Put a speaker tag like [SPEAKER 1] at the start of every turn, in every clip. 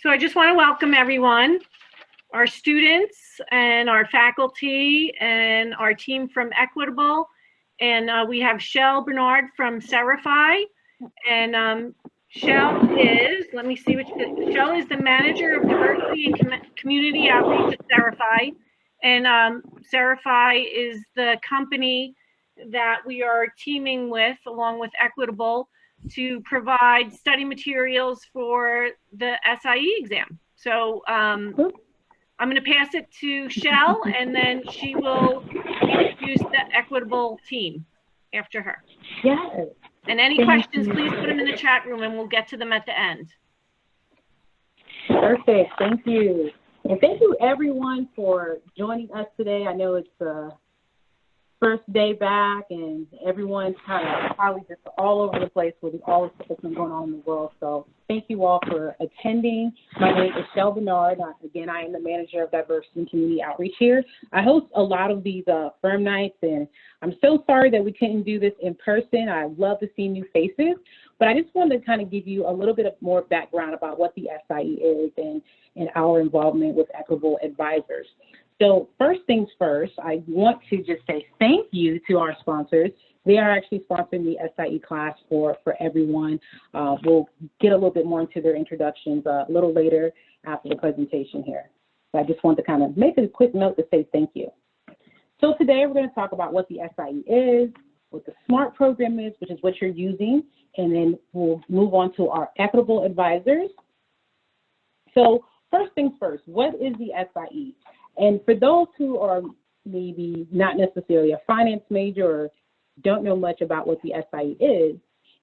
[SPEAKER 1] So I just want to welcome everyone, our students and our faculty and our team from Equitable. And we have Chel Bernard from Serify. And Chel is, let me see which, Chel is the Manager of Diversity and Community Outreach at Serify. And Serify is the company that we are teaming with, along with Equitable, to provide study materials for the SIE exam. So I'm going to pass it to Chel, and then she will introduce the Equitable team after her.
[SPEAKER 2] Yes.
[SPEAKER 1] And any questions, please put them in the chat room, and we'll get to them at the end.
[SPEAKER 2] Perfect. Thank you. And thank you, everyone, for joining us today. I know it's the first day back, and everyone's kind of probably just all over the place with all the stuff that's been going on in the world. So thank you all for attending. My name is Chel Bernard. Again, I am the Manager of Diversity and Community Outreach here. I host a lot of these firm nights, and I'm so sorry that we couldn't do this in person. I love to see new faces, but I just wanted to kind of give you a little bit of more background about what the SIE is and our involvement with Equitable Advisors. So first things first, I want to just say thank you to our sponsors. They are actually sponsoring the SIE class for everyone. We'll get a little bit more into their introductions a little later after the presentation here. So I just want to kind of make a quick note to say thank you. So today we're going to talk about what the SIE is, what the SMART program is, which is what you're using, and then we'll move on to our Equitable Advisors. So first things first, what is the SIE? And for those who are maybe not necessarily a finance major or don't know much about what the SIE is,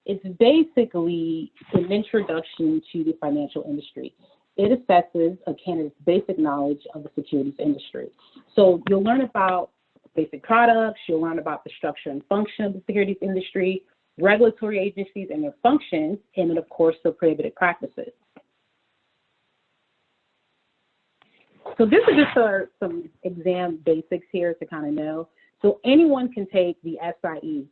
[SPEAKER 2] it's basically an introduction to the financial industry. It assesses a candidate's basic knowledge of the securities industry. So you'll learn about basic products, you'll learn about the structure and function of the securities industry, regulatory agencies and their functions, and then of course the prohibited practices. So this is just some exam basics here to kind of know. So anyone can take the SIE.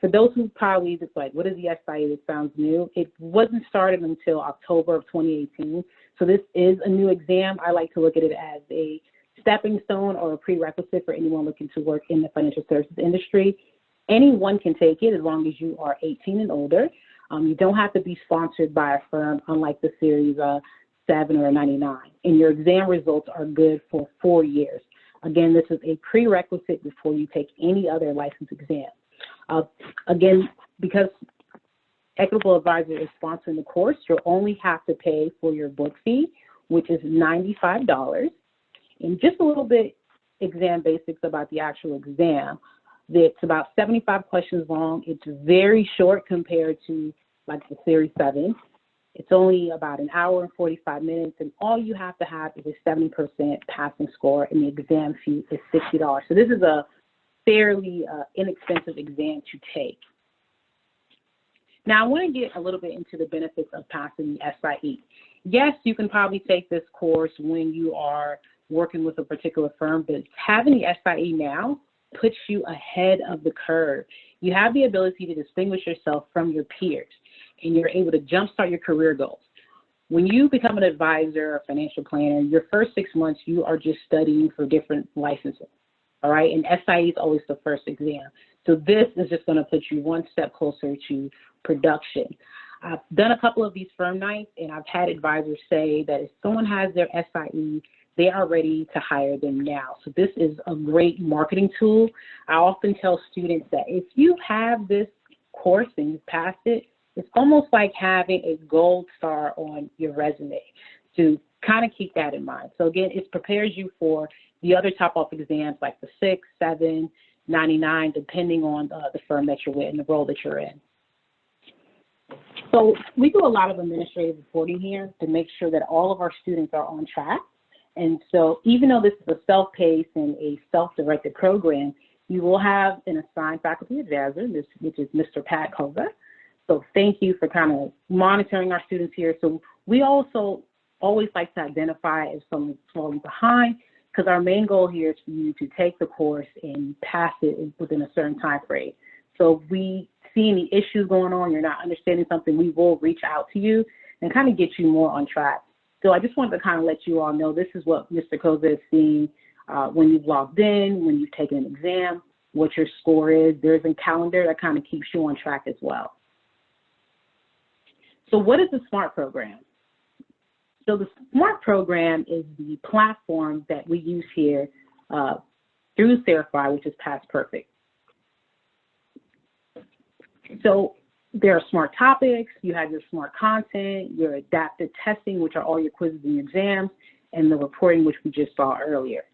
[SPEAKER 2] For those who probably just like, what is the SIE? It sounds new. It wasn't started until October of 2018. So this is a new exam. I like to look at it as a stepping stone or a prerequisite for anyone looking to work in the financial services industry. Anyone can take it as long as you are 18 and older. You don't have to be sponsored by a firm, unlike the Series 7 or 99. And your exam results are good for 4 years. Again, this is a prerequisite before you take any other license exam. Again, because Equitable Advisor is sponsoring the course, you'll only have to pay for your book fee, which is $95. And just a little bit exam basics about the actual exam. It's about 75 questions long. It's very short compared to like the Series 7. It's only about an hour and 45 minutes, and all you have to have is a 70% passing score, and the exam fee is $60. So this is a fairly inexpensive exam to take. Now, I want to get a little bit into the benefits of passing the SIE. Yes, you can probably take this course when you are working with a particular firm, but having the SIE now puts you ahead of the curve. You have the ability to distinguish yourself from your peers, and you're able to jumpstart your career goals. When you become an advisor or financial planner, your first 6 months, you are just studying for different licenses, all right? And SIE is always the first exam. So this is just gonna put you one step closer to production. I've done a couple of these firm nights, and I've had advisors say that if someone has their SIE, they are ready to hire them now. So this is a great marketing tool. I often tell students that if you have this course and you pass it, it's almost like having a gold star on your resume, to kind of keep that in mind. So again, it prepares you for the other top-off exams like the 6, 7, 99, depending on the firm that you're with and the role that you're in. So we do a lot of administrative reporting here to make sure that all of our students are on track. And so even though this is a self-paced and a self-directed program, you will have an assigned faculty advisor, which is Mr. Pat Kova. So thank you for kind of monitoring our students here. So we also always like to identify if someone's falling behind, because our main goal here is for you to take the course and pass it within a certain time frame. So if we see any issues going on, you're not understanding something, we will reach out to you and kind of get you more on track. So I just wanted to kind of let you all know this is what Mr. Koza is seeing when you've logged in, when you've taken an exam, what your score is. There's a calendar that kind of keeps you on track as well. So what is the SMART program? So the SMART program is the platform that we use here through Certify, which is Past Perfect. So there are SMART topics, you have your SMART content, your adaptive testing, which are all your quizzes and exams, and the reporting, which we just saw earlier.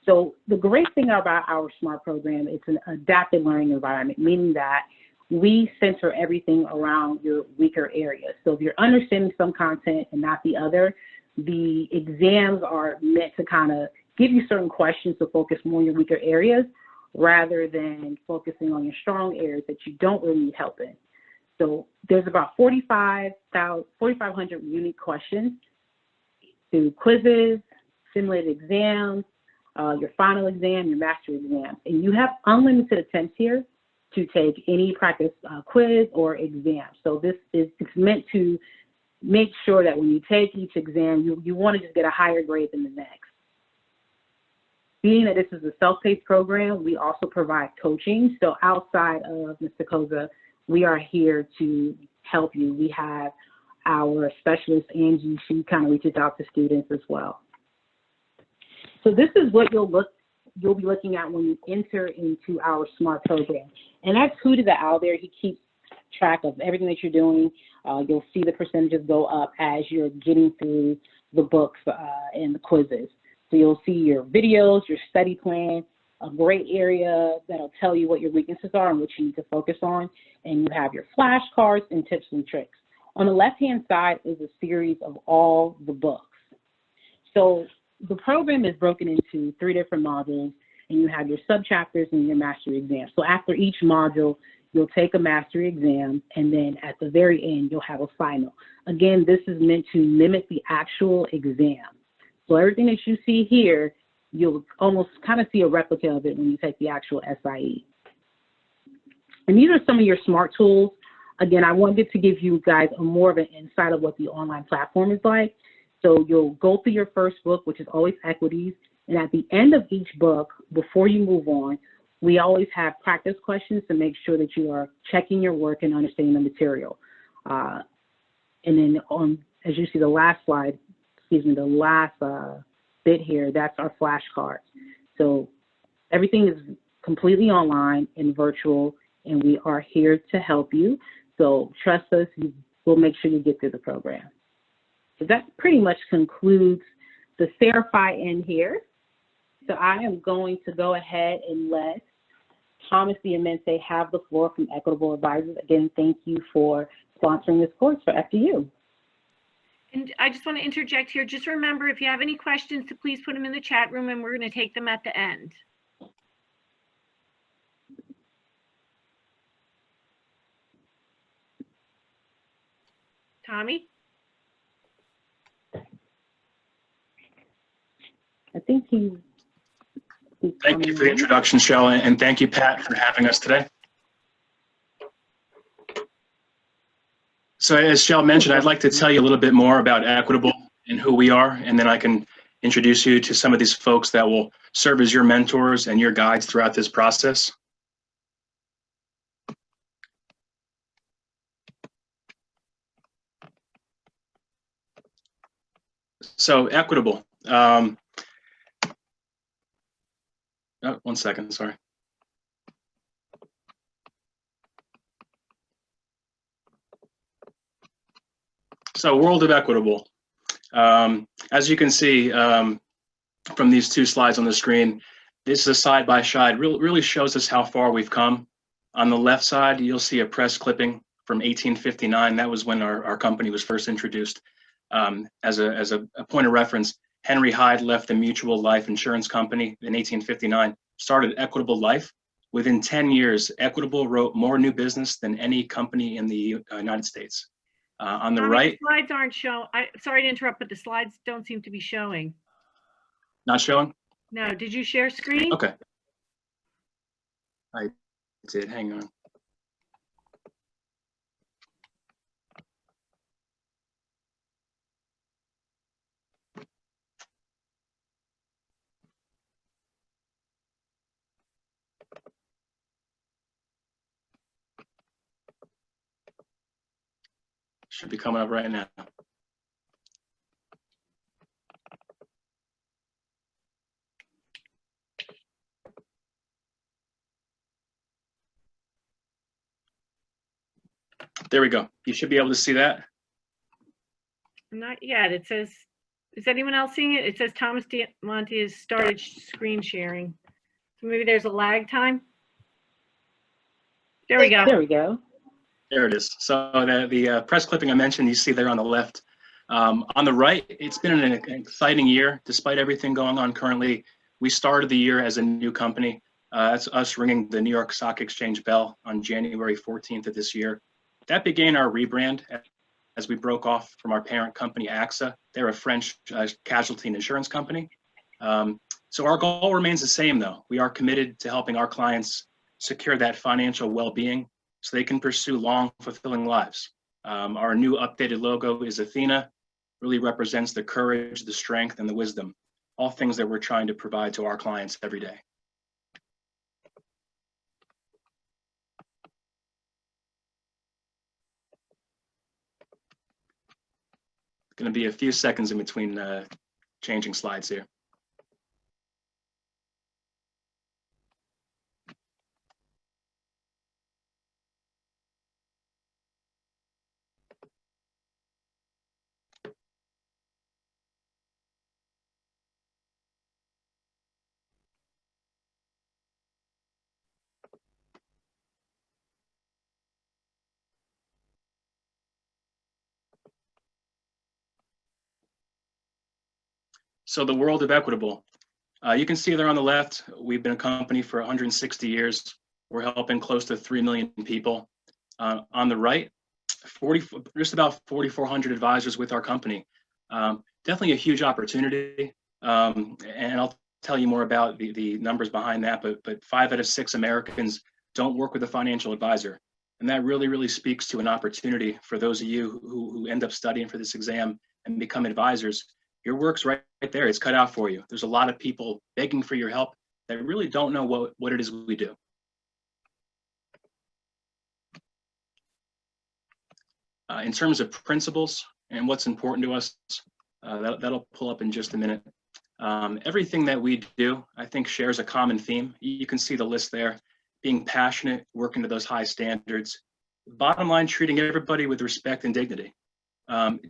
[SPEAKER 2] So the great thing about our SMART program, it's an adaptive learning environment, meaning that we center everything around your weaker areas. So if you're understanding some content and not the other, the exams are meant to kind of give you certain questions to focus more on your weaker areas rather than focusing on your strong areas that you don't really need help in. So there's about 4,500 unique questions through quizzes, simulated exams, your final exam, your mastery exam. And you have unlimited attempts here to take any practice quiz or exam. So this is, it's meant to make sure that when you take each exam, you want to just get a higher grade than the next. Being that this is a self-paced program, we also provide coaching. So outside of Mr. Koza, we are here to help you. We have our specialist, Angie, she kind of reaches out to students as well. So this is what you'll be looking at when you enter into our SMART program. And that's who to the owl there. He keeps track of everything that you're doing. You'll see the percentages go up as you're getting through the books and the quizzes. So you'll see your videos, your study plan, a great area that'll tell you what your weaknesses are and what you need to focus on. And you have your flashcards and tips and tricks. On the left-hand side is a series of all the books. So the program is broken into 3 different modules, and you have your sub-chapters and your mastery exam. So after each module, you'll take a mastery exam, and then at the very end, you'll have a final. Again, this is meant to mimic the actual exam. So everything that you see here, you'll almost kind of see a replica of it when you take the actual SIE. And these are some of your SMART tools. Again, I wanted to give you guys more of an insight of what the online platform is like. So you'll go through your first book, which is always equities. And at the end of each book, before you move on, we always have practice questions to make sure that you are checking your work and understanding the material. And then as you see the last slide, the last bit here, that's our flashcards. So everything is completely online and virtual, and we are here to help you. So trust us, we'll make sure you get through the program. So that pretty much concludes the Certify end here. So I am going to go ahead and let Thomas Diamente have the floor from Equitable Advisors. Again, thank you for sponsoring this course for FDU.
[SPEAKER 1] And I just want to interject here. Just remember, if you have any questions, to please put them in the chat room, and we're going to take them at the end. Tommy?
[SPEAKER 2] I think he's
[SPEAKER 3] Thank you for the introduction, Chel, and thank you, Pat, for having us today. So as Chel mentioned, I'd like to tell you a little bit more about Equitable and who we are, and then I can introduce you to some of these folks that will serve as your mentors and your guides throughout this process. So Equitable. Oh, 1 second, sorry. So World of Equitable. As you can see from these 2 slides on the screen, this is a side-by-side, really shows us how far we've come. On the left side, you'll see a press clipping from 1859. That was when our company was first introduced. As a point of reference, Henry Hyde left the Mutual Life Insurance Company in 1859, started Equitable Life. Within 10 years, Equitable wrote more new business than any company in the United States. On the right,
[SPEAKER 1] the slides aren't showing. Sorry to interrupt, but the slides don't seem to be showing.
[SPEAKER 3] Not showing?
[SPEAKER 1] No, did you share screen?
[SPEAKER 3] Okay. I did, hang on. Should be coming up right now. There we go. You should be able to see that.
[SPEAKER 1] Not yet. It says, is anyone else seeing it? It says Thomas Monty has started screen sharing. So maybe there's a lag time. There we go.
[SPEAKER 2] There we go.
[SPEAKER 3] There it is. So the press clipping I mentioned, you see there on the left. On the right, it's been an exciting year, despite everything going on currently. We started the year as a new company. That's us ringing the New York Stock Exchange bell on January 14th of this year. That began our rebrand as we broke off from our parent company, AXA. They're a French casualty and insurance company. So our goal remains the same, though. We are committed to helping our clients secure that financial well-being so they can pursue long, fulfilling lives. Our new updated logo is Athena, really represents the courage, the strength, and the wisdom, all things that we're trying to provide to our clients every day. Going to be a few seconds in between changing slides here. So the world of Equitable. You can see there on the left, we've been a company for 160 years. We're helping close to 3 million people. On the right, just about 4,400 advisors with our company. Definitely a huge opportunity. And I'll tell you more about the numbers behind that, but 5 out of 6 Americans don't work with a financial advisor. And that really, really speaks to an opportunity for those of you who end up studying for this exam and become advisors. Your work's right there. It's cut out for you. There's a lot of people begging for your help that really don't know what it is we do. In terms of principles and what's important to us, that'll pull up in just a minute. Everything that we do, I think, shares a common theme. You can see the list there. Being passionate, working to those high standards. Bottom line, treating everybody with respect and dignity.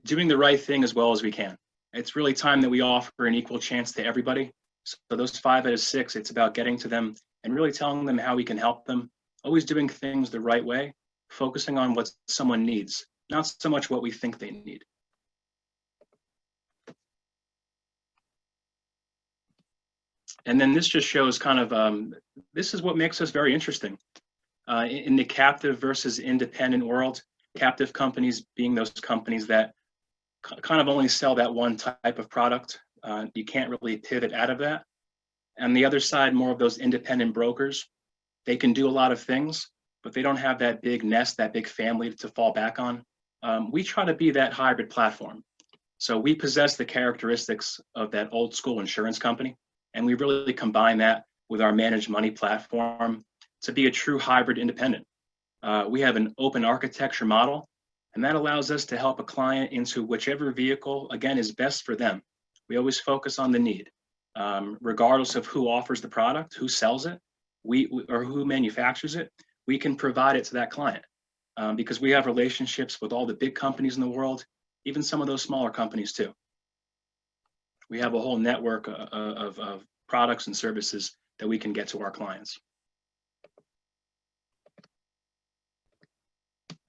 [SPEAKER 3] Doing the right thing as well as we can. It's really time that we offer an equal chance to everybody. So those 5 out of 6, it's about getting to them and really telling them how we can help them. Always doing things the right way, focusing on what someone needs, not so much what we think they need. And then this just shows kind of, this is what makes us very interesting. In the captive versus independent world, captive companies being those companies that kind of only sell that one type of product. You can't really pivot out of that. And the other side, more of those independent brokers, they can do a lot of things, but they don't have that big nest, that big family to fall back on. We try to be that hybrid platform. So we possess the characteristics of that old school insurance company, and we really combine that with our managed money platform to be a true hybrid independent. We have an open architecture model, and that allows us to help a client into whichever vehicle, again, is best for them. We always focus on the need, regardless of who offers the product, who sells it, or who manufactures it, we can provide it to that client because we have relationships with all the big companies in the world, even some of those smaller companies too. We have a whole network of products and services that we can get to our clients.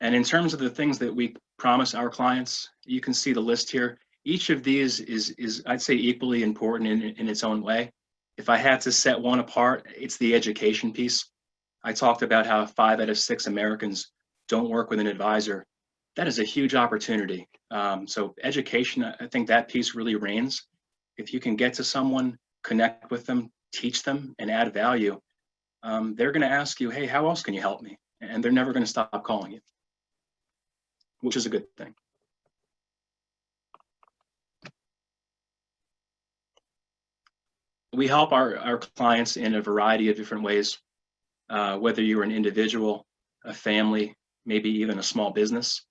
[SPEAKER 3] And in terms of the things that we promise our clients, you can see the list here. Each of these is I'd say, equally important in its own way. If I had to set one apart, it's the education piece. I talked about how 5 out of 6 Americans don't work with an advisor. That is a huge opportunity. So education, I think that piece really reigns. If you can get to someone, connect with them, teach them, and add value, they're going to ask you, hey, how else can you help me? And they're never going to stop calling you, which is a good thing. We help our clients in a variety of different ways, whether you're an individual, a family, maybe even a small business.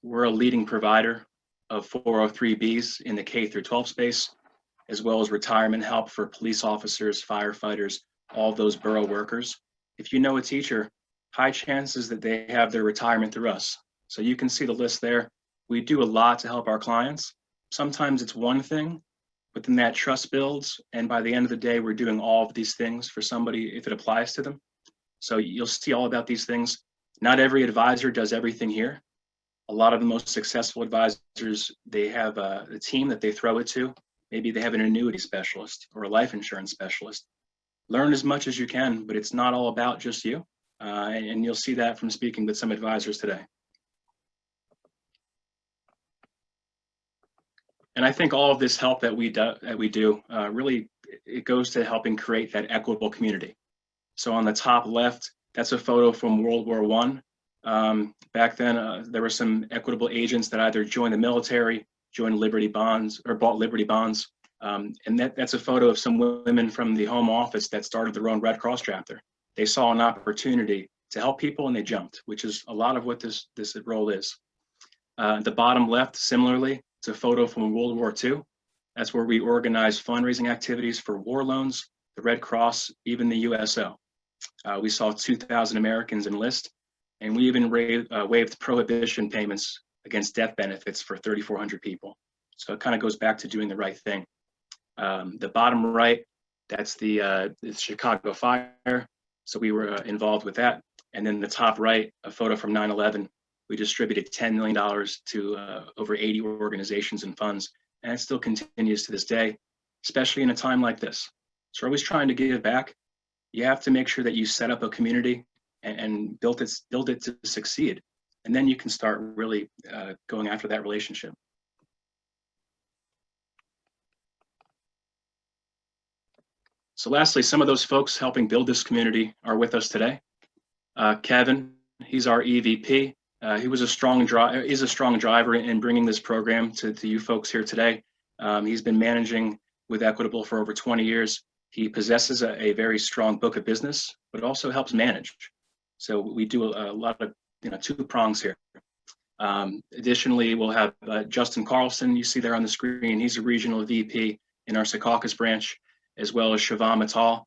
[SPEAKER 3] We're a leading provider of 403Bs in the K through 12 space, as well as retirement help for police officers, firefighters, all those borough workers. If you know a teacher, high chances that they have their retirement through us. So you can see the list there. We do a lot to help our clients. Sometimes it's one thing, but then that trust builds. And by the end of the day, we're doing all of these things for somebody if it applies to them. So you'll see all about these things. Not every advisor does everything here. A lot of the most successful advisors, they have a team that they throw it to. Maybe they have an annuity specialist or a life insurance specialist. Learn as much as you can, but it's not all about just you. And you'll see that from speaking with some advisors today. And I think all of this help that we do really, it goes to helping create that equitable community. So on the top left, that's a photo from World War I. Back then, there were some equitable agents that either joined the military, joined Liberty Bonds, or bought Liberty Bonds. And that's a photo of some women from the home office that started their own Red Cross chapter. They saw an opportunity to help people and they jumped, which is a lot of what this role is. The bottom left, similarly, it's a photo from World War II. That's where we organize fundraising activities for war loans, the Red Cross, even the USO. We saw 2,000 Americans enlist, and we even waived prohibition payments against death benefits for 3,400 people. So it kind of goes back to doing the right thing. The bottom right, that's the Chicago fire. So we were involved with that. And then the top right, a photo from 9/11. We distributed $10 million to over 80 organizations and funds. And it still continues to this day, especially in a time like this. So we're always trying to give back. You have to make sure that you set up a community and build it to succeed. And then you can start really going after that relationship. So lastly, some of those folks helping build this community are with us today. Kevin, he's our EVP. He was a strong driver in bringing this program to you folks here today. He's been managing with Equitable for over 20 years. He possesses a very strong book of business, but also helps manage. So we do a lot of, two prongs here. Additionally, we'll have Justin Carlson, you see there on the screen. He's a regional VP in our Secaucus branch, as well as Shivam Mittal.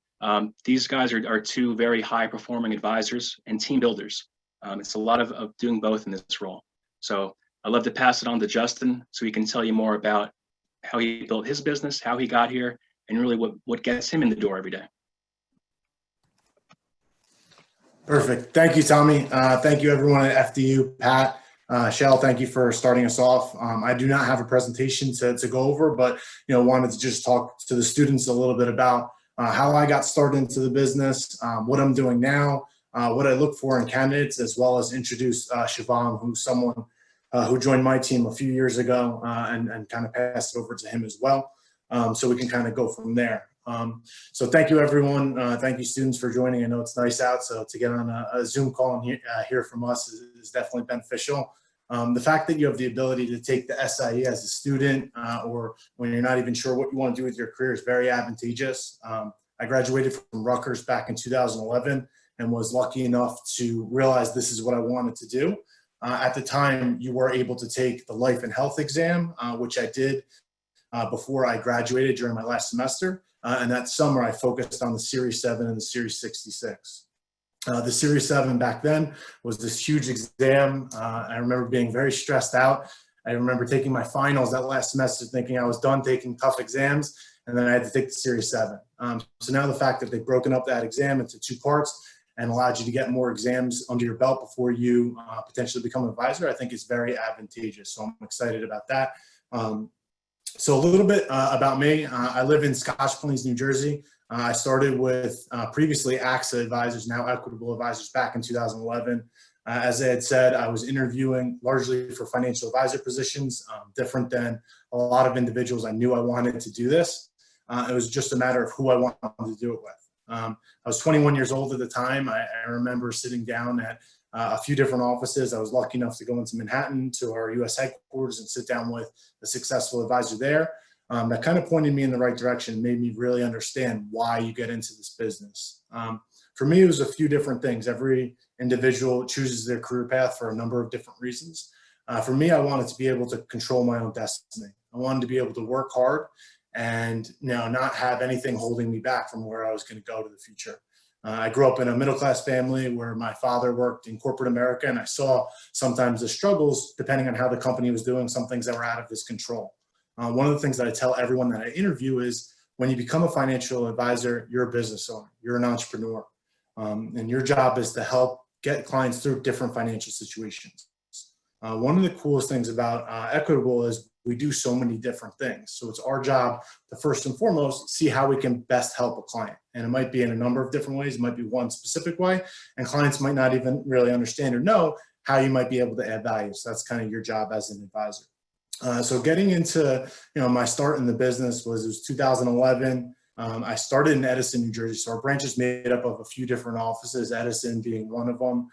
[SPEAKER 3] These guys are two very high performing advisors and team builders. It's a lot of doing both in this role. So I'd love to pass it on to Justin so he can tell you more about how he built his business, how he got here, and really what gets him in the door every day.
[SPEAKER 4] Perfect. Thank you, Tommy. Thank you, everyone at FDU. Pat, Chel, thank you for starting us off. I do not have a presentation to go over, but wanted to just talk to the students a little bit about how I got started into the business, what I'm doing now, what I look for in candidates, as well as introduce Shivam, who's someone who joined my team a few years ago, and kind of pass it over to him as well, so we can kind of go from there. So thank you, everyone. Thank you, students, for joining. I know it's nice out, so to get on a Zoom call and hear from us is definitely beneficial. The fact that you have the ability to take the SIE as a student or when you're not even sure what you want to do with your career is very advantageous. I graduated from Rutgers back in 2011 and was lucky enough to realize this is what I wanted to do. At the time, you were able to take the life and health exam, which I did before I graduated during my last semester. And that summer, I focused on the Series 7 and the Series 66. The Series 7 back then was this huge exam. I remember being very stressed out. I remember taking my finals that last semester thinking I was done taking tough exams, and then I had to take the Series 7. So now the fact that they've broken up that exam into 2 parts and allowed you to get more exams under your belt before you potentially become an advisor, I think is very advantageous. So I'm excited about that. So a little bit about me. I live in Scotch Plains, New Jersey. I started with previously AXA advisors, now Equitable advisors, back in 2011. As I had said, I was interviewing largely for financial advisor positions, different than a lot of individuals. I knew I wanted to do this. It was just a matter of who I wanted to do it with. I was 21 years old at the time. I remember sitting down at a few different offices. I was lucky enough to go into Manhattan to our US headquarters and sit down with a successful advisor there. That kind of pointed me in the right direction, made me really understand why you get into this business. For me, it was a few different things. Every individual chooses their career path for a number of different reasons. For me, I wanted to be able to control my own destiny. I wanted to be able to work hard and not have anything holding me back from where I was going to go to the future. I grew up in a middle-class family where my father worked in corporate America, and I saw sometimes the struggles depending on how the company was doing, some things that were out of his control. One of the things that I tell everyone that I interview is when you become a financial advisor, you're a business owner, you're an entrepreneur, and your job is to help get clients through different financial situations. One of the coolest things about Equitable is we do so many different things. So it's our job to first and foremost see how we can best help a client. And it might be in a number of different ways. It might be one specific way, and clients might not even really understand or know how you might be able to add value. So that's kind of your job as an advisor. So getting into my start in the business it was 2011. I started in Edison, New Jersey. So our branch is made up of a few different offices, Edison being one of them.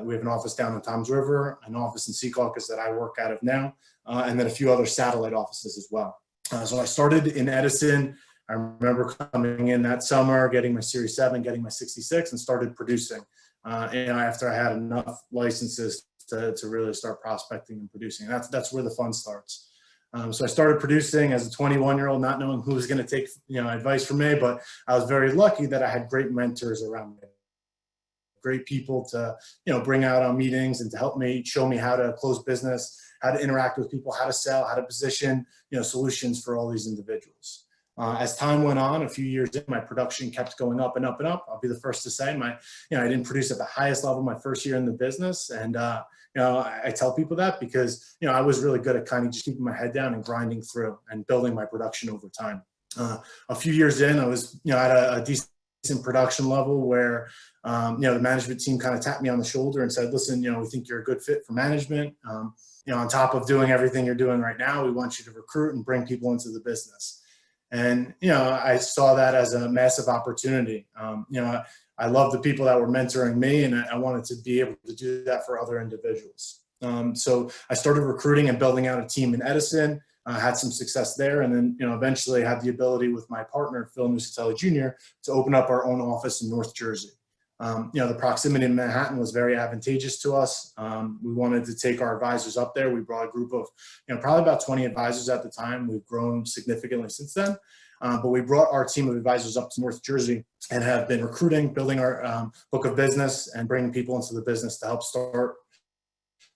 [SPEAKER 4] We have an office down in Toms River, an office in Secaucus that I work out of now, and then a few other satellite offices as well. So I started in Edison. I remember coming in that summer, getting my Series 7, getting my 66, and started producing. After I had enough licenses to really start prospecting and producing. That's where the fun starts. So I started producing as a 21-year-old, not knowing who was going to take advice from me, but I was very lucky that I had great mentors around me. Great people to bring out on meetings and to help me, show me how to close business, how to interact with people, how to sell, how to position solutions for all these individuals. As time went on, a few years in, my production kept going up and up and up. I'll be the first to say I didn't produce at the highest level my first year in the business, and I tell people that because I was really good at kind of just keeping my head down and grinding through and building my production over time. A few years in, I was at a decent production level where the management team kind of tapped me on the shoulder and said, listen, we think you're a good fit for management. On top of doing everything you're doing right now, we want you to recruit and bring people into the business. And, I saw that as a massive opportunity. I love the people that were mentoring me, and I wanted to be able to do that for other individuals. So I started recruiting and building out a team in Edison. Had some success there, and then eventually had the ability with my partner Phil Nusatelli Jr. to open up our own office in North Jersey. The proximity in Manhattan was very advantageous to us. We wanted to take our advisors up there. We brought a group of probably about 20 advisors at the time. We've grown significantly since then, but we brought our team of advisors up to North Jersey and have been recruiting, building our book of business, and bringing people into the business to help start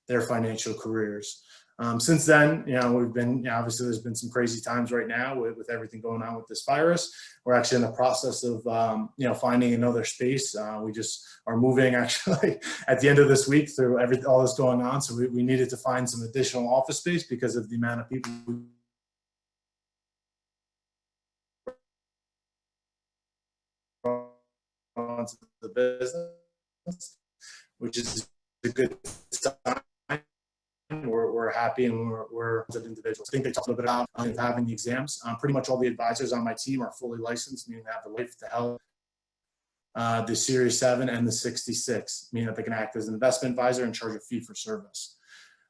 [SPEAKER 4] their financial careers. Since then, we've been, obviously there's been some crazy times right now with everything going on with this virus. We're actually in the process of, finding another space. We just are moving actually at the end of this week through all this going on. So we needed to find some additional office space because of the amount of people who onto the business, which is a good sign. We're happy, and we're as individuals. I think they talked a little bit about having the exams. Pretty much all the advisors on my team are fully licensed, meaning they have the life to help the Series 7 and the 66, meaning that they can act as an investment advisor and charge a fee for service.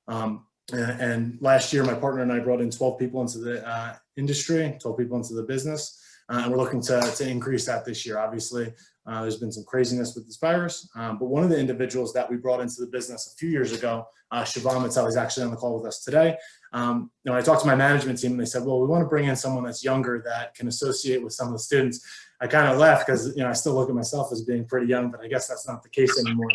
[SPEAKER 4] And last year, my partner and I brought in 12 people into the industry, 12 people into the business, and we're looking to increase that this year. Obviously, there's been some craziness with this virus, but one of the individuals that we brought into the business a few years ago, Shivam Mittal, is actually on the call with us today. I talked to my management team, and they said, well, we want to bring in someone that's younger that can associate with some of the students. I kind of laughed because I still look at myself as being pretty young, but I guess that's not the case anymore.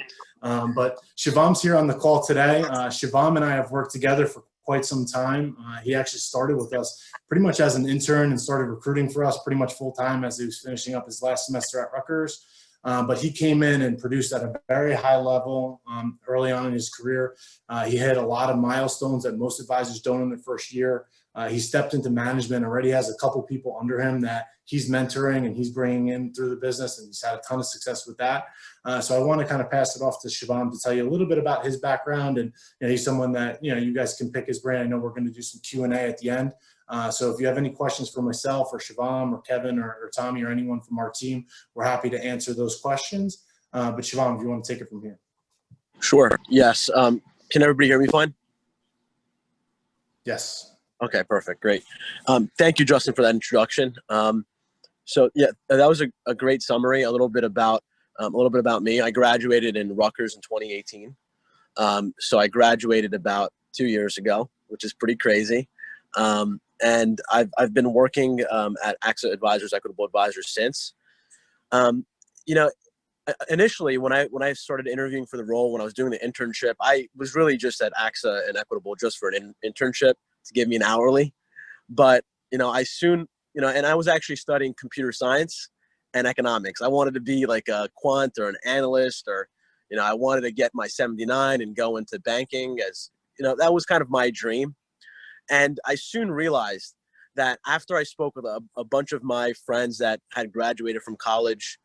[SPEAKER 4] But Shivam's here on the call today. Shivam and I have worked together for quite some time. He actually started with us pretty much as an intern and started recruiting for us pretty much full time as he was finishing up his last semester at Rutgers. But he came in and produced at a very high level early on in his career. He hit a lot of milestones that most advisors don't in their first year. He stepped into management, already has a couple people under him that he's mentoring and he's bringing in through the business, and he's had a ton of success with that. So I want to kind of pass it off to Shivam to tell you a little bit about his background, and he's someone that you guys can pick his brain. I know we're going to do some Q&A at the end. So if you have any questions for myself or Shivam or Kevin or Tommy or anyone from our team, we're happy to answer those questions. But Shivam, if you want to take it from here.
[SPEAKER 5] Sure. Yes. Can everybody hear me fine?
[SPEAKER 4] Yes.
[SPEAKER 5] Okay, perfect. Great. Thank you, Justin, for that introduction. So yeah, that was a great summary. A little bit about me. I graduated in Rutgers in 2018. So I graduated about 2 years ago, which is pretty crazy. And I've been working at AXA Advisors, Equitable Advisors since. You know, initially when I started interviewing for the role, when I was doing the internship, I was really just at AXA and Equitable just for an internship to give me an hourly. But, you know, I soon, you know, and I was actually studying computer science and economics. I wanted to be like a quant or an analyst, or, you know, I wanted to get my 79 and go into banking, as, you know, that was kind of my dream. And I soon realized that after I spoke with a bunch of my friends that had graduated from college,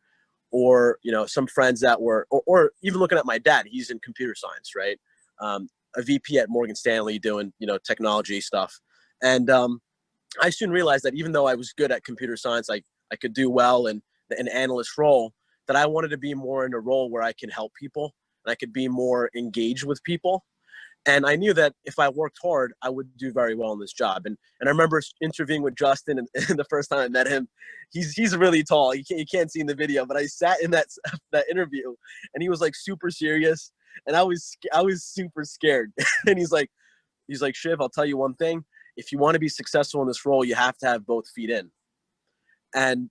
[SPEAKER 5] or, you know, some friends that were, or even looking at my dad, he's in computer science, right? A VP at Morgan Stanley doing, you know, technology stuff. And I soon realized that even though I was good at computer science, I could do well in an analyst role, that I wanted to be more in a role where I can help people and I could be more engaged with people. And I knew that if I worked hard, I would do very well in this job. And I remember interviewing with Justin, and the first time I met him, he's really tall. You can't see in the video, but I sat in that interview, and he was like super serious, and I was super scared. And he's like, Shiv, I'll tell you one thing. If you want to be successful in this role, you have to have both feet in. And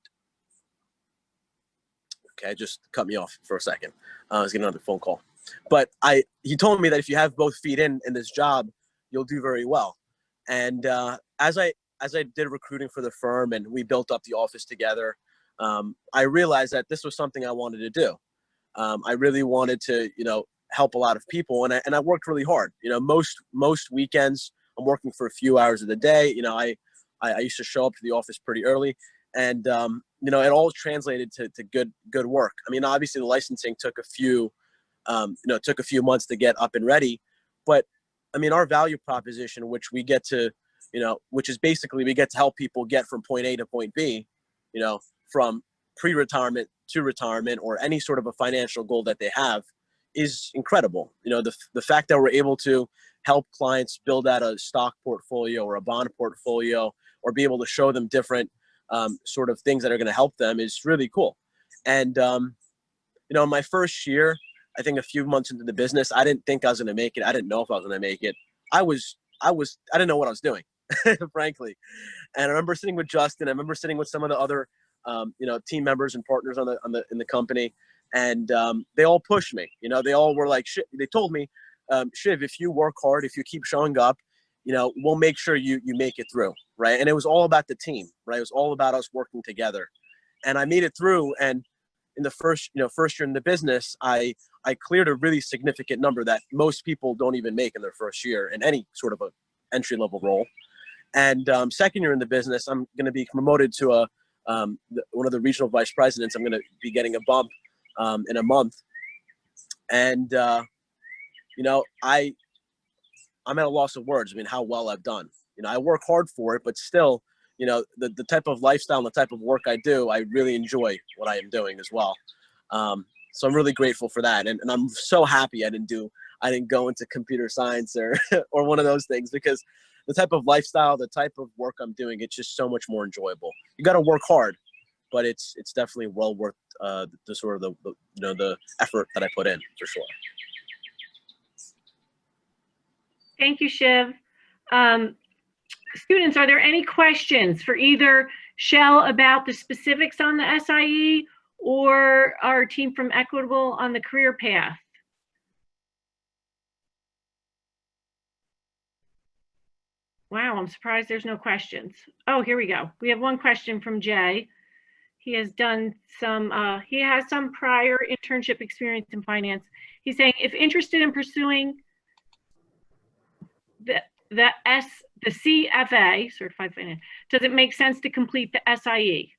[SPEAKER 5] okay, just cut me off for a second. I was getting another phone call. But he told me that if you have both feet in this job, you'll do very well. And as I did recruiting for the firm and we built up the office together, I realized that this was something I wanted to do. I really wanted to, you know, help a lot of people, and I worked really hard. You know, most weekends I'm working for a few hours of the day. You know, I used to show up to the office pretty early, and you know, it all translated to good work. I mean, obviously the licensing took a few months to get up and ready, but I mean, our value proposition, which we get to, you know, which is basically we get to help people get from point A to point B, you know, from pre-retirement to retirement, or any sort of a financial goal that they have, is incredible. You know, the fact that we're able to help clients build out a stock portfolio or a bond portfolio, or be able to show them different sort of things that are going to help them, is really cool. And you know, in my first year, I think a few months into the business, I didn't think I was going to make it. I didn't know if I was going to make it. I didn't know what I was doing, frankly. And I remember sitting with Justin. I remember sitting with some of the other, you know, team members and partners in the company, and they all pushed me. You know, they all were like, they told me, Shiv, if you work hard, if you keep showing up, you know, we'll make sure you make it through, right? And it was all about the team, right? It was all about us working together, and I made it through. And in the first year in the business, I cleared a really significant number that most people don't even make in their first year in any sort of a entry-level role. And second year in the business, I'm going to be promoted to one of the regional vice presidents. I'm going to be getting a bump in a month. And, you know, I'm at a loss of words. I mean, how well I've done. You know, I work hard for it, but still, you know, the type of lifestyle and the type of work I do, I really enjoy what I am doing as well. So I'm really grateful for that. And I'm so happy I didn't go into computer science or one of those things, because the type of lifestyle, the type of work I'm doing, it's just so much more enjoyable. You got to work hard, but it's definitely well worth the sort of the effort that I put in, for sure.
[SPEAKER 1] Thank you, Shiv. Students, are there any questions for either Chel about the specifics on the SIE or our team from Equitable on the career path? Wow, I'm surprised there's no questions. Oh, here we go. We have one question from Jay. He has done some, he has some prior internship experience in finance. He's saying, if interested in pursuing the CFA, Certified Finance, does it make sense to complete the SIE?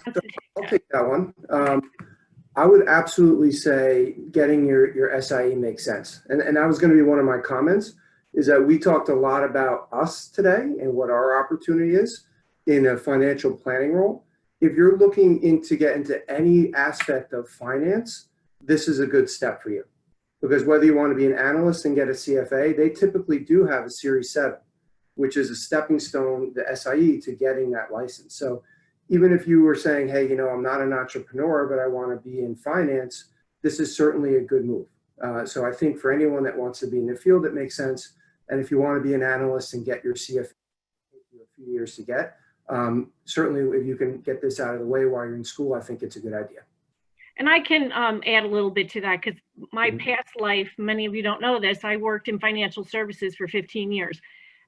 [SPEAKER 6] I'll take that one. I would absolutely say getting your SIE makes sense. And that was going to be one of my comments, is that we talked a lot about us today and what our opportunity is in a financial planning role. If you're looking to get into any aspect of finance, this is a good step for you. Because whether you want to be an analyst and get a CFA, they typically do have a Series 7, which is a stepping stone, the SIE, to getting that license. So even if you were saying, hey, you know, I'm not an entrepreneur, but I want to be in finance, this is certainly a good move. So I think for anyone that wants to be in the field, it makes sense. And if you want to be an analyst and get your CFA, take you a few years to get. Certainly, if you can get this out of the way while you're in school, I think it's a good idea.
[SPEAKER 1] And I can add a little bit to that because my past life, many of you don't know this, I worked in financial services for 15 years.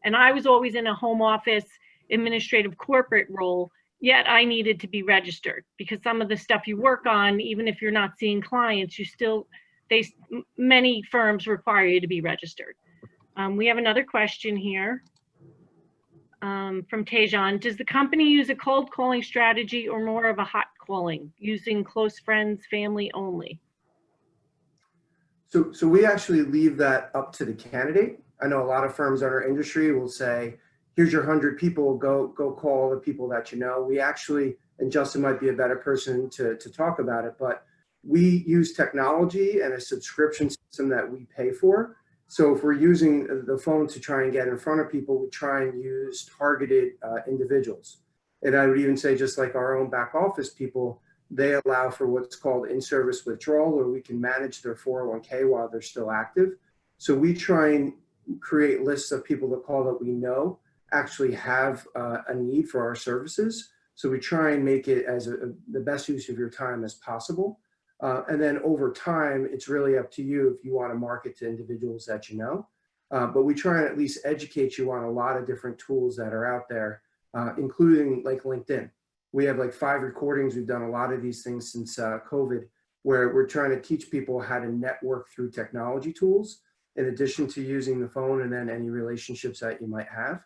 [SPEAKER 1] And I was always in a home office administrative corporate role, yet I needed to be registered because some of the stuff you work on, even if you're not seeing clients, you still, many firms require you to be registered. We have another question here. From Tejan, does the company use a cold calling strategy or more of a hot calling, using close friends, family only?
[SPEAKER 6] So we actually leave that up to the candidate. I know a lot of firms in our industry will say, here's your 100 people, go call the people that you know. We actually, and Justin might be a better person to talk about it, but we use technology and a subscription system that we pay for. So if we're using the phone to try and get in front of people, we try and use targeted individuals. And I would even say, just like our own back office people, they allow for what's called in-service withdrawal, where we can manage their 401k while they're still active. So we try and create lists of people to call that we know actually have a need for our services. So we try and make it as the best use of your time as possible. And then over time, it's really up to you if you want to market to individuals that you know. But we try and at least educate you on a lot of different tools that are out there, including like LinkedIn. We have like 5 recordings. We've done a lot of these things since COVID, where we're trying to teach people how to network through technology tools, in addition to using the phone and then any relationships that you might have.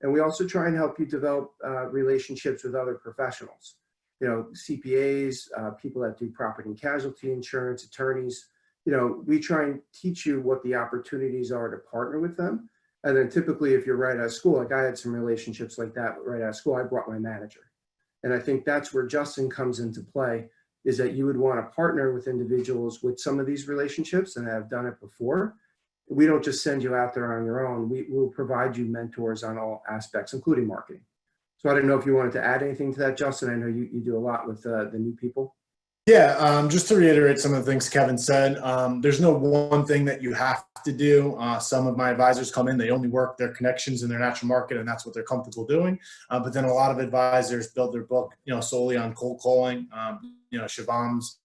[SPEAKER 6] And we also try and help you develop relationships with other professionals. You know, CPAs, people that do property and casualty insurance, attorneys. You know, we try and teach you what the opportunities are to partner with them. And then typically, if you're right out of school, like I had some relationships like that right out of school, I brought my manager. And I think that's where Justin comes into play, is that you would want to partner with individuals with some of these relationships and have done it before. We don't just send you out there on your own. We will provide you mentors on all aspects, including marketing. So I don't know if you wanted to add anything to that, Justin. I know you do a lot with the new people.
[SPEAKER 4] Yeah, just to reiterate some of the things Kevin said, there's no one thing that you have to do. Some of my advisors come in, they only work their connections in their natural market, and that's what they're comfortable doing. But then a lot of advisors build their book, solely on cold calling. Shivan's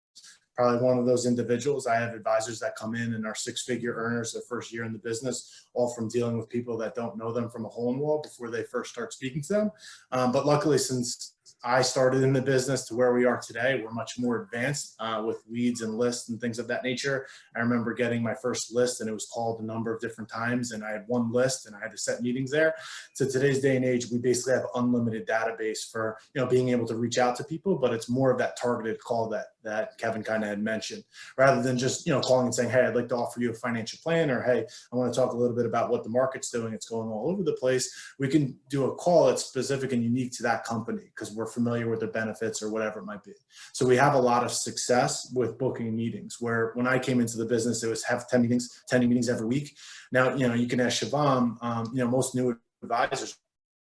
[SPEAKER 4] probably one of those individuals. I have advisors that come in and are 6-figure earners their first year in the business, all from dealing with people that don't know them from a hole in the wall before they first start speaking to them. But luckily, since I started in the business to where we are today, we're much more advanced with leads and lists and things of that nature. I remember getting my first list and it was called a number of different times, and I had one list and I had to set meetings there. So today's day and age, we basically have unlimited database for being able to reach out to people, but it's more of that targeted call that Kevin kind of had mentioned, rather than just calling and saying, hey, I'd like to offer you a financial plan, or hey, I want to talk a little bit about what the market's doing. It's going all over the place. We can do a call that's specific and unique to that company because we're familiar with their benefits or whatever it might be. So we have a lot of success with booking meetings, where when I came into the business, it was have 10 meetings every week. Now, you can ask Shivam, most new advisors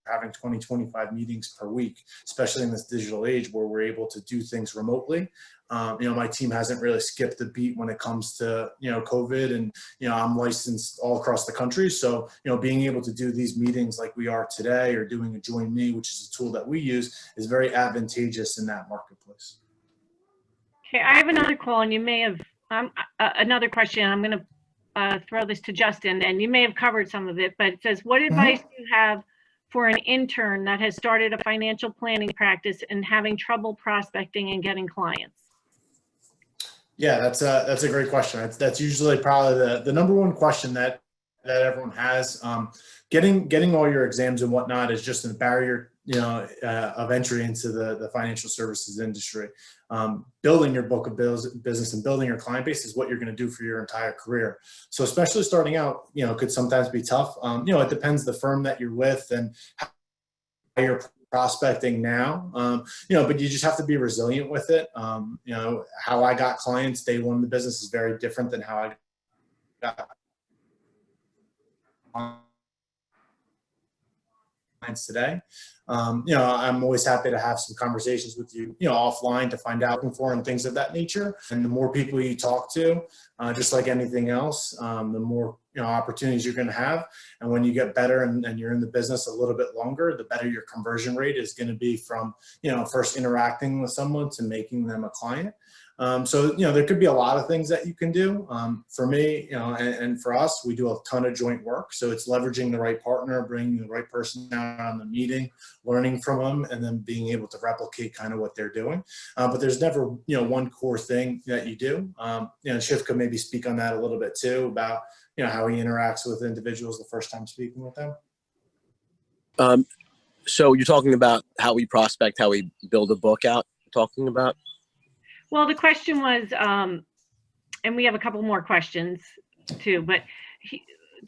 [SPEAKER 4] are having 20, 25 meetings per week, especially in this digital age where we're able to do things remotely. My team hasn't really skipped a beat when it comes to, COVID, and, I'm licensed all across the country. So, being able to do these meetings like we are today, or doing a Join Me, which is a tool that we use, is very advantageous in that marketplace.
[SPEAKER 1] Okay, I have another call, and you may have another question. I'm going to throw this to Justin, and you may have covered some of it, but it says, what advice do you have for an intern that has started a financial planning practice and having trouble prospecting and getting clients?
[SPEAKER 4] Yeah, that's a great question. That's usually probably the number one question that everyone has. Getting all your exams and whatnot is just a barrier, of entry into the financial services industry. Building your book of business and building your client base is what you're going to do for your entire career. So especially starting out, could sometimes be tough. It depends the firm that you're with and how you're prospecting now, but you just have to be resilient with it. How I got clients day one in the business is very different than how I got clients today. I'm always happy to have some conversations with you, offline to find out for and things of that nature. And the more people you talk to, just like anything else, the more opportunities you're going to have. And when you get better and you're in the business a little bit longer, the better your conversion rate is going to be from first interacting with someone to making them a client. So there could be a lot of things that you can do. For me, and for us, we do a ton of joint work. So it's leveraging the right partner, bringing the right person out on the meeting, learning from them, and then being able to replicate kind of what they're doing. But there's never, one core thing that you do. Shiv could maybe speak on that a little bit too, about, how he interacts with individuals the first time speaking with them.
[SPEAKER 5] So you're talking about how we prospect, how we build a book out, talking about?
[SPEAKER 1] Well, the question was, and we have a couple more questions too, but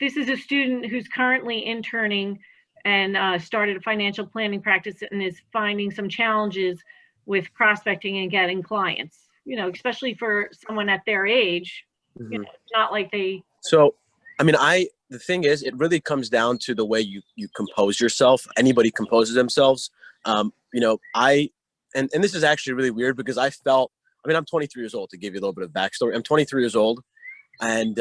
[SPEAKER 1] this is a student who's currently interning and started a financial planning practice and is finding some challenges with prospecting and getting clients, especially for someone at their age.
[SPEAKER 5] Mm-hmm.
[SPEAKER 1] It's not like they.
[SPEAKER 5] So, the thing is, it really comes down to the way you compose yourself. Anybody composes themselves. And this is actually really weird because I felt, I'm 23 years old, to give you a little bit of backstory. I'm 23 years old. And,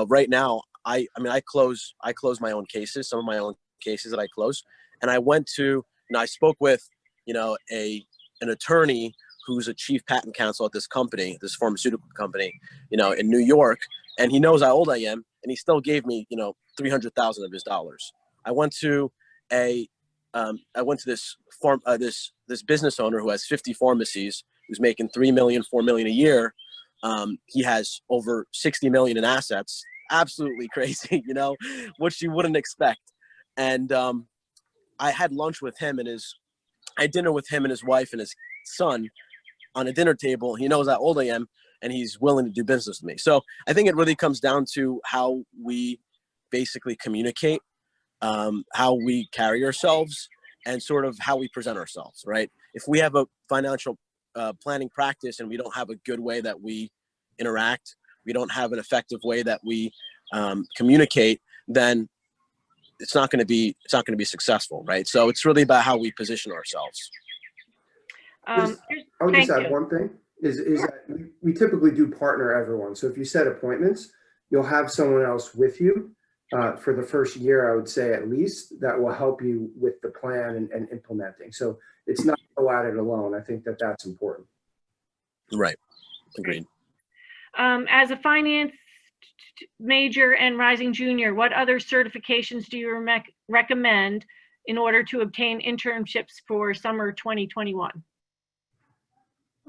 [SPEAKER 5] right now I close my own cases, some of my own cases that I close. And I went to, I spoke with, an attorney who's a chief patent counsel at this company, this pharmaceutical company, in New York. And he knows how old I am, and he still gave me, $300,000 of his dollars. I went to this business owner who has 50 pharmacies, who's making $3 million, $4 million a year. He has over 60 million in assets. Absolutely crazy, which you wouldn't expect. And I had lunch with him I had dinner with him and his wife and his son on a dinner table. He knows how old I am, and he's willing to do business with me. So I think it really comes down to how we basically communicate, how we carry ourselves, and sort of how we present ourselves, right? If we have a financial planning practice and we don't have a good way that we interact, we don't have an effective way that we communicate, then it's not going to be successful, right? So it's really about how we position ourselves.
[SPEAKER 6] I would just add one thing is that we typically do partner everyone. So if you set appointments, you'll have someone else with you for the first year, I would say at least, that will help you with the plan and implementing. So it's not go at it alone. I think that that's important.
[SPEAKER 5] Right. Agreed.
[SPEAKER 1] As a finance major and rising junior, what other certifications do you recommend in order to obtain internships for summer 2021?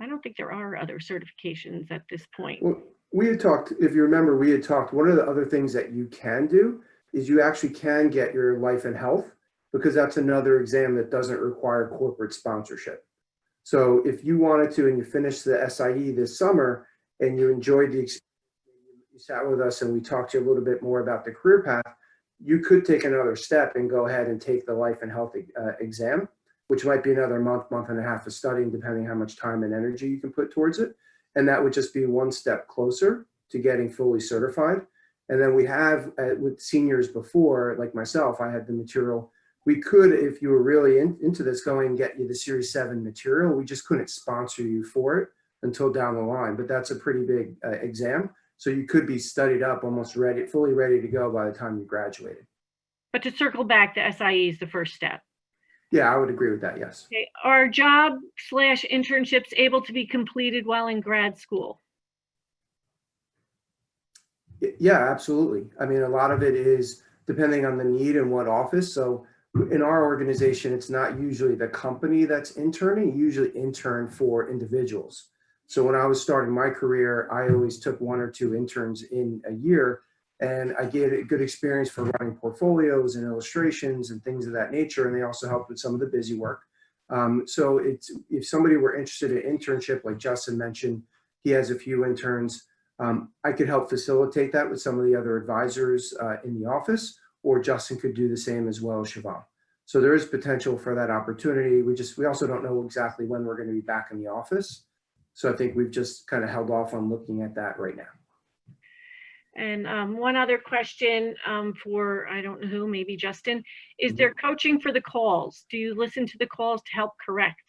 [SPEAKER 1] I don't think there are other certifications at this point.
[SPEAKER 6] Well, we had talked, if you remember, one of the other things that you can do is you actually can get your life and health, because that's another exam that doesn't require corporate sponsorship. So if you wanted to and you finished the SIE this summer and you enjoyed the experience, you sat with us and we talked to you a little bit more about the career path, you could take another step and go ahead and take the life and health exam, which might be another month and a half of studying, depending how much time and energy you can put towards it. And that would just be one step closer to getting fully certified. And then we have, with seniors before, like myself, I had the material. We could, if you were really into this, go and get you the Series 7 material. We just couldn't sponsor you for it until down the line. But that's a pretty big exam. So you could be studied up, almost ready, fully ready to go by the time you graduated.
[SPEAKER 1] But to circle back, the SIE is the first step.
[SPEAKER 6] Yeah, I would agree with that, yes.
[SPEAKER 1] Okay. Are job/internships able to be completed while in grad school?
[SPEAKER 6] Yeah, absolutely. I mean, a lot of it is depending on the need and what office. So in our organization, it's not usually the company that's interning, you usually intern for individuals. So when I was starting my career, I always took 1 or 2 interns in a year, and I get a good experience for running portfolios and illustrations and things of that nature. And they also helped with some of the busy work. So if somebody were interested in internship, like Justin mentioned, he has a few interns. I could help facilitate that with some of the other advisors in the office, or Justin could do the same as well as Siobhan. So there is potential for that opportunity. We also don't know exactly when we're going to be back in the office. So I think we've just kind of held off on looking at that right now.
[SPEAKER 1] And one other question for, I don't know who, maybe Justin, is there coaching for the calls? Do you listen to the calls to help correct?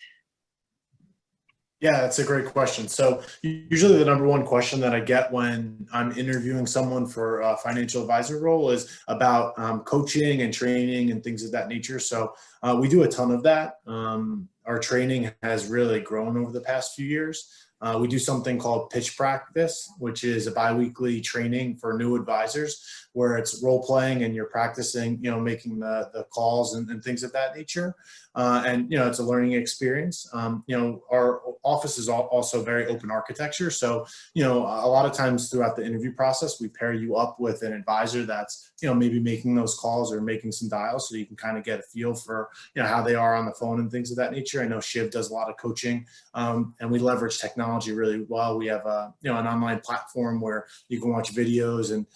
[SPEAKER 4] Yeah, that's a great question. So usually the number one question that I get when I'm interviewing someone for a financial advisor role is about coaching and training and things of that nature. So we do a ton of that. Our training has really grown over the past few years. We do something called pitch practice, which is a biweekly training for new advisors where it's role playing and you're practicing, making the calls and things of that nature. And it's a learning experience. Our office is also very open architecture. So, a lot of times throughout the interview process, we pair you up with an advisor that's, maybe making those calls or making some dials so you can kind of get a feel for, how they are on the phone and things of that nature. I know Shiv does a lot of coaching and we leverage technology really well. We have an online platform where you can watch videos and,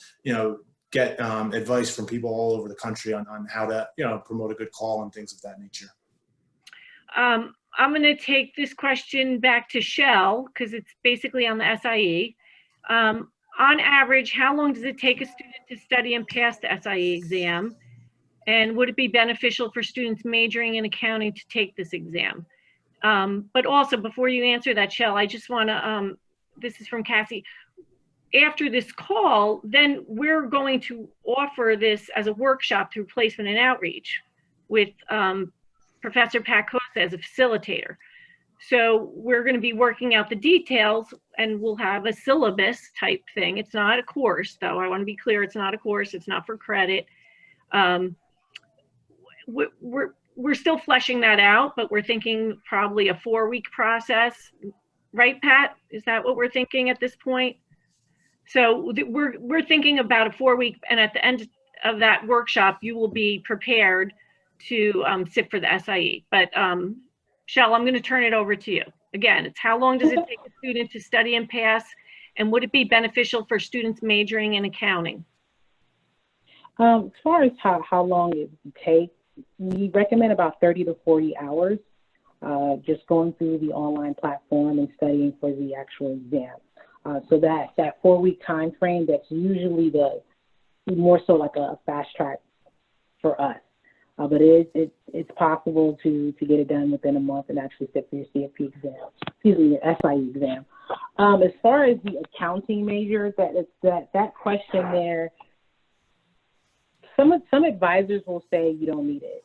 [SPEAKER 4] get advice from people all over the country on how to, promote a good call and things of that nature.
[SPEAKER 1] I'm going to take this question back to Chel because it's basically on the SIE. On average, how long does it take a student to study and pass the SIE exam? And would it be beneficial for students majoring in accounting to take this exam? But also, before you answer that, Chel, I just want to, this is from Cassie. After this call, then we're going to offer this as a workshop through placement and outreach with Professor Pat Costa as a facilitator. So we're going to be working out the details and we'll have a syllabus type thing. It's not a course, though. I want to be clear. It's not a course. It's not for credit. We're still fleshing that out, but we're thinking probably a 4-week process. Right, Pat? Is that what we're thinking at this point? So we're thinking about a 4-week, and at the end of that workshop, you will be prepared to sit for the SIE. But Chel, I'm going to turn it over to you. Again, it's how long does it take a student to study and pass, and would it be beneficial for students majoring in accounting?
[SPEAKER 2] As far as how long it would take, we recommend about 30 to 40 hours, just going through the online platform and studying for the actual exam. So that 4-week time frame, that's usually more so like a fast track for us. But it's possible to get it done within a month and actually sit for your CFP exam, your SIE exam. As far as the accounting major, that question there, some advisors will say you don't need it.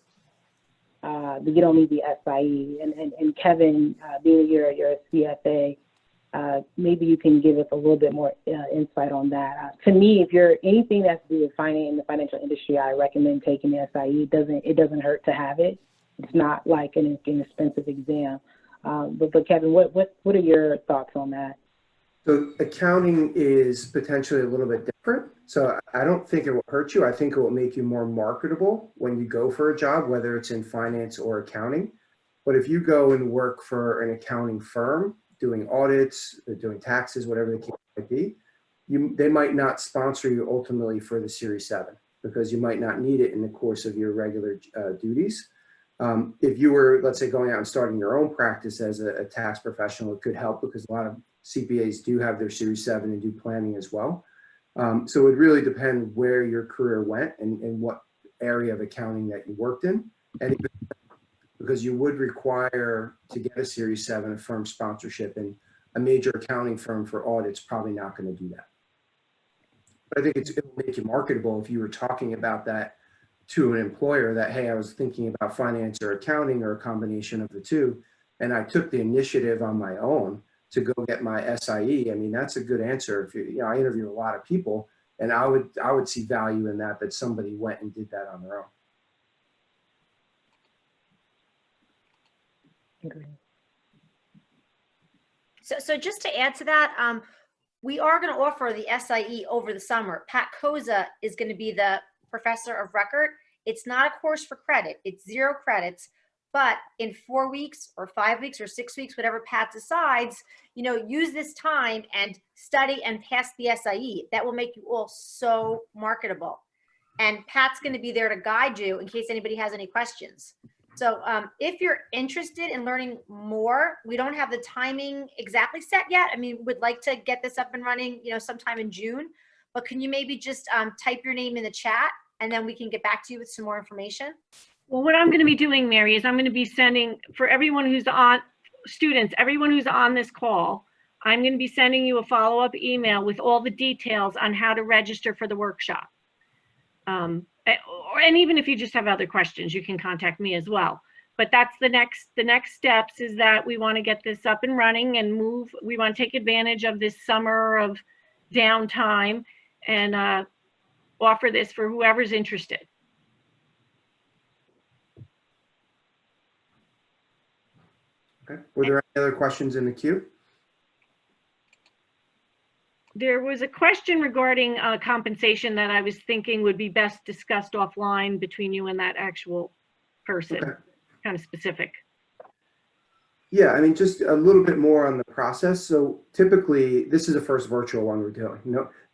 [SPEAKER 2] You don't need the SIE. And Kevin, being you're a CFA, maybe you can give us a little bit more insight on that. To me, if you're anything that's to do with finance in the financial industry, I recommend taking the SIE. It doesn't hurt to have it. It's not like an expensive exam. But Kevin, what are your thoughts on that?
[SPEAKER 6] So accounting is potentially a little bit different. So I don't think it will hurt you. I think it will make you more marketable when you go for a job, whether it's in finance or accounting. But if you go and work for an accounting firm, doing audits, doing taxes, whatever the case might be, they might not sponsor you ultimately for the Series 7 because you might not need it in the course of your regular duties. If you were, let's say, going out and starting your own practice as a tax professional, it could help because a lot of CPAs do have their Series 7 and do planning as well. So it would really depend where your career went and what area of accounting that you worked in. And because you would require to get a Series 7 a firm sponsorship, and a major accounting firm for audits probably not going to do that. But I think it'll make you marketable if you were talking about that to an employer that, hey, I was thinking about finance or accounting or a combination of the two, and I took the initiative on my own to go get my SIE. I mean, that's a good answer. If I interview a lot of people, and I would see value in that somebody went and did that on their own.
[SPEAKER 7] So just to add to that, we are going to offer the SIE over the summer. Pat Koza is going to be the professor of record. It's not a course for credit. It's 0 credits. But in 4 weeks or 5 weeks or 6 weeks, whatever Pat decides, use this time and study and pass the SIE. That will make you all so marketable. And Pat's going to be there to guide you in case anybody has any questions. So if you're interested in learning more, we don't have the timing exactly set yet. I mean, we'd like to get this up and running, sometime in June. but can you maybe just type your name in the chat and then we can get back to you with some more information?
[SPEAKER 1] Well, what I'm going to be doing, Mary, is I'm going to be sending, for everyone who's on, students, everyone who's on this call, I'm going to be sending you a follow-up email with all the details on how to register for the workshop. And even if you just have other questions, you can contact me as well. But that's the next steps is that we want to get this up and running and move. We want to take advantage of this summer of downtime and offer this for whoever's interested.
[SPEAKER 6] Okay. Were there any other questions in the queue?
[SPEAKER 1] There was a question regarding compensation that I was thinking would be best discussed offline between you and that actual person,
[SPEAKER 6] Okay.
[SPEAKER 1] kind of specific.
[SPEAKER 6] Yeah, I mean, just a little bit more on the process. So typically, this is the first virtual one we're doing.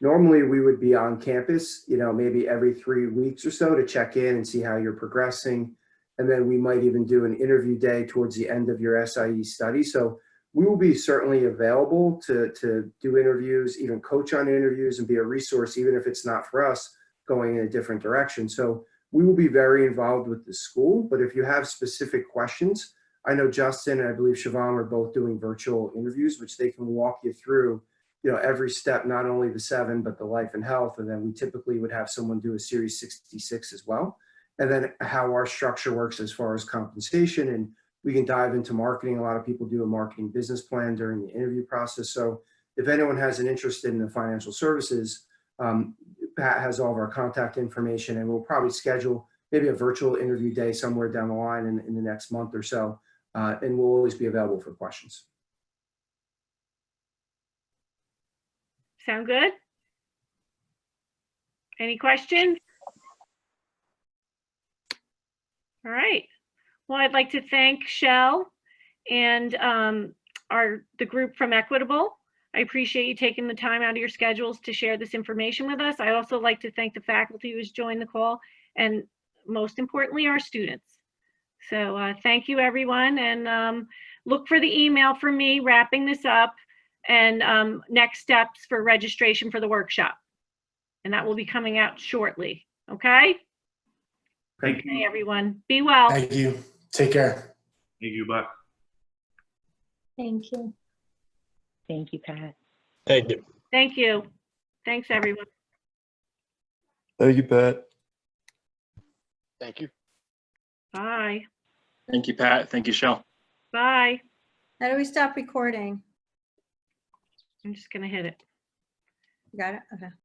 [SPEAKER 6] Normally we would be on campus, maybe every 3 weeks or so to check in and see how you're progressing. And then we might even do an interview day towards the end of your SIE study. So we will be certainly available to do interviews, even coach on interviews and be a resource, even if it's not for us going in a different direction. So we will be very involved with the school, but if you have specific questions, I know Justin and I believe Siobhan are both doing virtual interviews, which they can walk you through, every step, not only the 7, but the life and health. And then we typically would have someone do a Series 66 as well. And then how our structure works as far as compensation, and we can dive into marketing. A lot of people do a marketing business plan during the interview process. So if anyone has an interest in the financial services, Pat has all of our contact information, and we'll probably schedule maybe a virtual interview day somewhere down the line in the next month or so. And we'll always be available for questions.
[SPEAKER 1] Sound good? Any questions? All right. Well, I'd like to thank Chel and the group from Equitable. I appreciate you taking the time out of your schedules to share this information with us. I also like to thank the faculty who's joined the call, and most importantly, our students. So thank you, everyone, and look for the email from me wrapping this up and next steps for registration for the workshop. And that will be coming out shortly, okay?
[SPEAKER 8] Thank
[SPEAKER 1] Okay, everyone, be well.
[SPEAKER 4] Thank you. Take care.
[SPEAKER 8] you. Bye.
[SPEAKER 2] Thank you. Thank you, Pat.
[SPEAKER 9] Thank you.
[SPEAKER 1] Thank you. Thanks, everyone.
[SPEAKER 9] Thank you, Pat.
[SPEAKER 5] Thank you.
[SPEAKER 1] Bye.
[SPEAKER 3] Thank you, Pat. Thank you, Chel.
[SPEAKER 1] Bye.
[SPEAKER 10] How do we stop recording?
[SPEAKER 1] I'm just gonna hit it.
[SPEAKER 10] Got it? Okay.